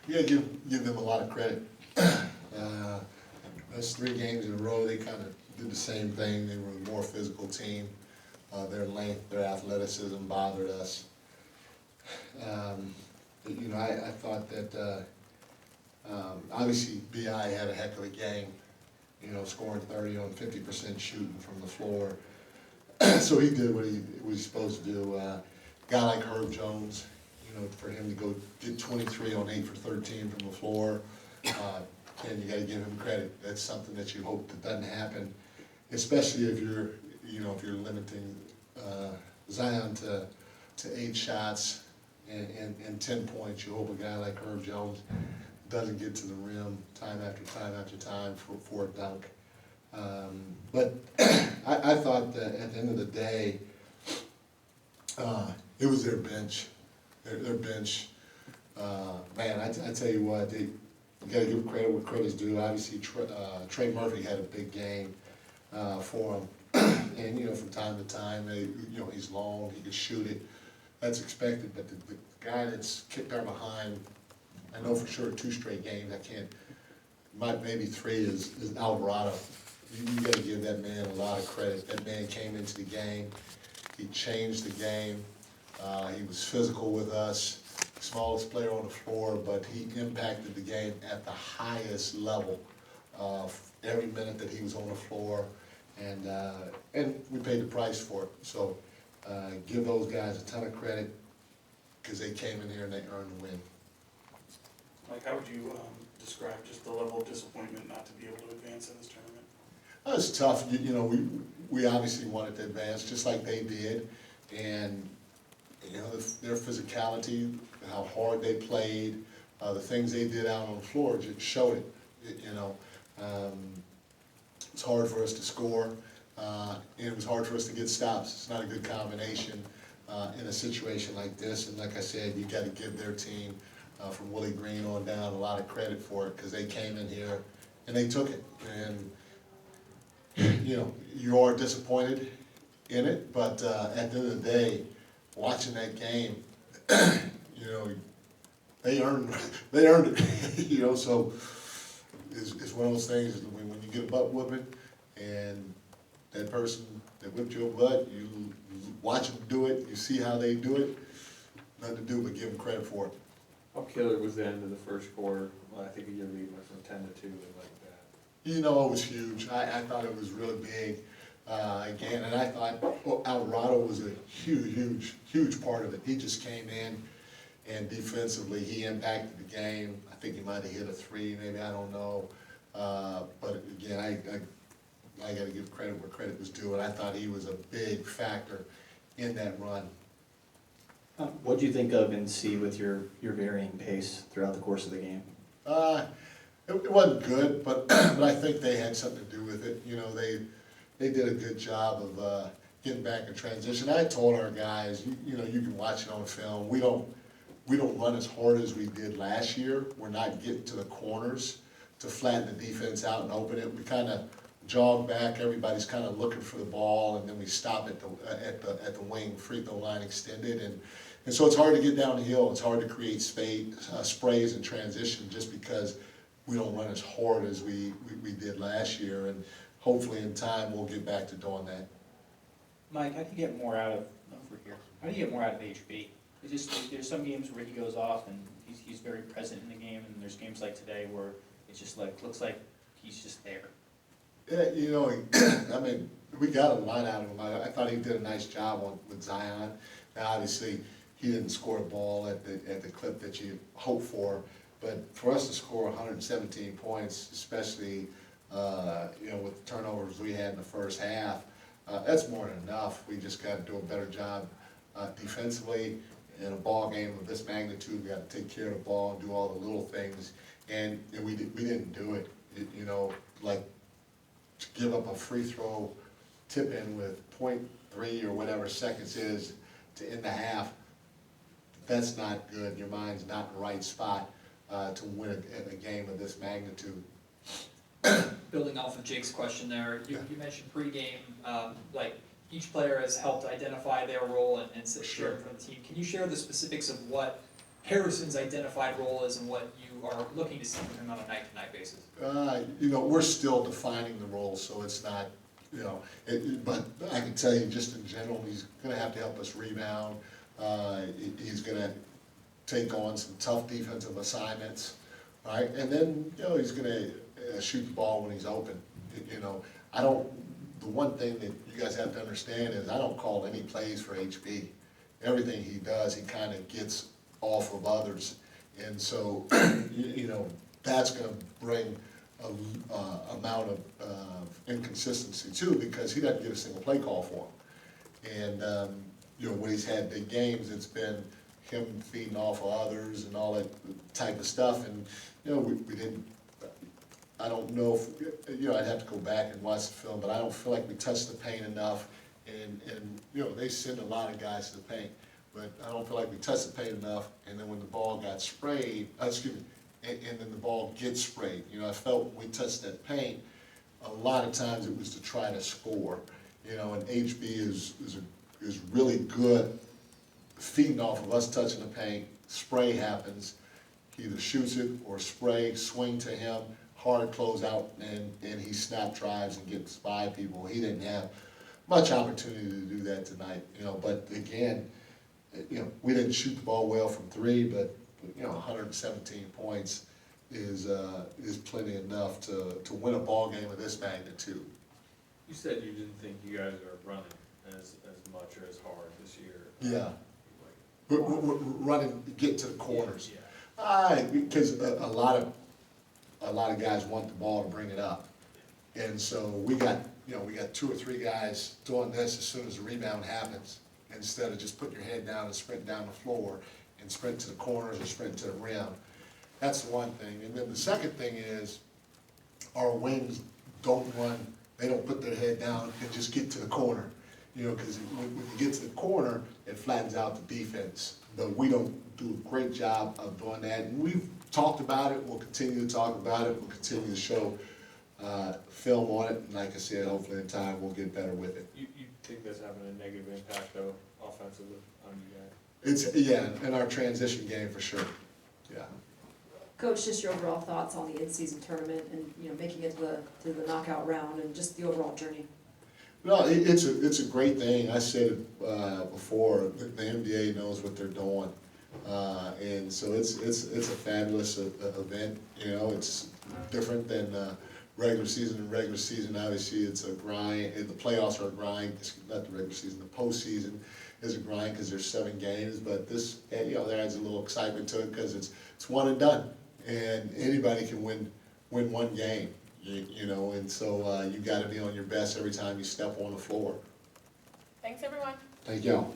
Yeah, give them a lot of credit. Those 3 games in a row, they kind of did the same thing. They were a more physical team. Their length, their athleticism bothered us. I thought that obviously BI had a heck of a game. Scoring 30 on 50% shooting from the floor. So he did what he was supposed to do. A guy like Herb Jones, for him to go get 23 on 8 for 13 from the floor, and you got to give him credit. That's something that you hope that doesn't happen, especially if you're limiting Zion to 8 shots and 10 points. You hope a guy like Herb Jones doesn't get to the rim time after time after time for a dunk. But I thought that at the end of the day, it was their bench. Their bench, man, I tell you what, you got to give credit where credit's due. Obviously, Trey Murphy had a big game for him. And, from time to time, he's long, he can shoot it. That's expected, but the guy that's kicked our behind, I know for sure 2 straight games, maybe 3 is Alvarado. You got to give that man a lot of credit. That man came into the game, he changed the game, he was physical with us, smallest player on the floor, but he impacted the game at the highest level every minute that he was on the floor, and we paid the price for it. So give those guys a ton of credit because they came in here and they earned the win. Mike, how would you describe just the level of disappointment not to be able to advance in this tournament? It was tough. We obviously wanted to advance just like they did, and their physicality, how hard they played, the things they did out on the floor just showed it. It's hard for us to score, and it was hard for us to get stops. It's not a good combination in a situation like this. And like I said, you got to give their team, from Willie Green on down, a lot of credit for it because they came in here and they took it. And you are disappointed in it, but at the end of the day, watching that game, they earned it. So it's one of those things when you get a butt whooping and that person that whipped your butt, you watch them do it, you see how they do it, nothing to do but give them credit for it. How killer was the end of the first quarter? Well, I think your lead went from 10 to 2 and like that. It was huge. I thought it was really big again, and I thought Alvarado was a huge part of it. He just came in, and defensively he impacted the game. I think he might have hit a 3, maybe, I don't know. But again, I got to give credit where credit was due, and I thought he was a big factor in that run. What do you think of and see with your varying pace throughout the course of the game? It wasn't good, but I think they had something to do with it. They did a good job of getting back in transition. I told our guys, you can watch it on film. We don't run as hard as we did last year. We're not getting to the corners to flatten the defense out and open it. We kind of jog back. Everybody's kind of looking for the ball, and then we stop at the wing, free throw line extended, and so it's hard to get down the hill. It's hard to create sprays and transition just because we don't run as hard as we did last year, and hopefully in time we'll get back to doing that. Mike, how do you get more out of over here? How do you get more out of HB? There's some games where he goes off and he's very present in the game, and there's games like today where it's just looks like he's just there. Yeah, we got a lot out of him. I thought he did a nice job with Zion. Now, obviously, he didn't score a ball at the clip that you hope for, but for us to score 117 points, especially with the turnovers we had in the first half, that's more than enough. We just got to do a better job defensively. In a ball game of this magnitude, we got to take care of the ball and do all the little things, and we didn't do it. Like to give up a free throw tip in with 0.3 or whatever seconds is to end the half. That's not good. Your mind's not in the right spot to win a game of this magnitude. Building off of Jake's question there, you mentioned pregame, like each player has helped identify their role and sit Sure. for the team. Can you share the specifics of what Harrison's identified role is and what you are looking to see from him on a night-to-night basis? You know, we're still defining the role, so it's not, you know, but I can tell you just in general, he's gonna have to help us rebound. He's gonna take on some tough defensive assignments, right? And then, you know, he's gonna shoot the ball when he's open. You know, the one thing that you guys have to understand is I don't call any plays for HB. Everything he does, he kind of gets off of others. And so, you know, that's gonna bring a amount of inconsistency too, because he doesn't get a single play call for him. And, you know, when he's had big games, it's been him feeding off of others and all that type of stuff. And, you know, we didn't, I don't know if, you know, I'd have to go back and watch the film, but I don't feel like we touched the paint enough. And, you know, they send a lot of guys to the paint, but I don't feel like we touched the paint enough. And then when the ball got sprayed, excuse me, and then the ball gets sprayed, you know, I felt when we touched that paint, a lot of times it was to try to score, you know, and HB is really good feeding off of us touching the paint. Spray happens, he either shoots it or spray, swing to him, hard close out, and he snap drives and gets by people. He didn't have much opportunity to do that tonight, you know, but again, you know, we didn't shoot the ball well from three, but, you know, 117 points is plenty enough to win a ball game of this magnitude. You said you didn't think you guys are running as much or as hard this year. Yeah. We're running, get to the corners. Yeah. Because a lot of guys want the ball to bring it up. And so we got 2 or 3 guys doing this as soon as the rebound happens, instead of just putting your head down and sprinting down the floor and sprint to the corners or sprint to the rim. That's the one thing. And then the second thing is our wings don't run, they don't put their head down and just get to the corner. You know, because when you get to the corner, it flattens out the defense. But we don't do a great job of doing that. And we've talked about it, we'll continue to talk about it, we'll continue to show film on it. And like I said, hopefully in time we'll get better with it. You think that's having a negative impact though, offensively, on you guys? It's, yeah, in our transition game for sure, yeah. Coach, just your overall thoughts on the in-season tournament and, you know, making it to the knockout round and just the overall journey. No, it's a great thing. I said it before, the NBA knows what they're doing. And so it's a fabulous event, you know, it's different than regular season. In regular season, obviously, it's a grind, and the playoffs are a grind, not the regular season, the postseason is a grind because there's 7 games, but this, you know, there adds a little excitement to it because it's one and done, and anybody can win one game, you know, and so you got to be on your best every time you step on the floor. Thanks, everyone. Thank y'all.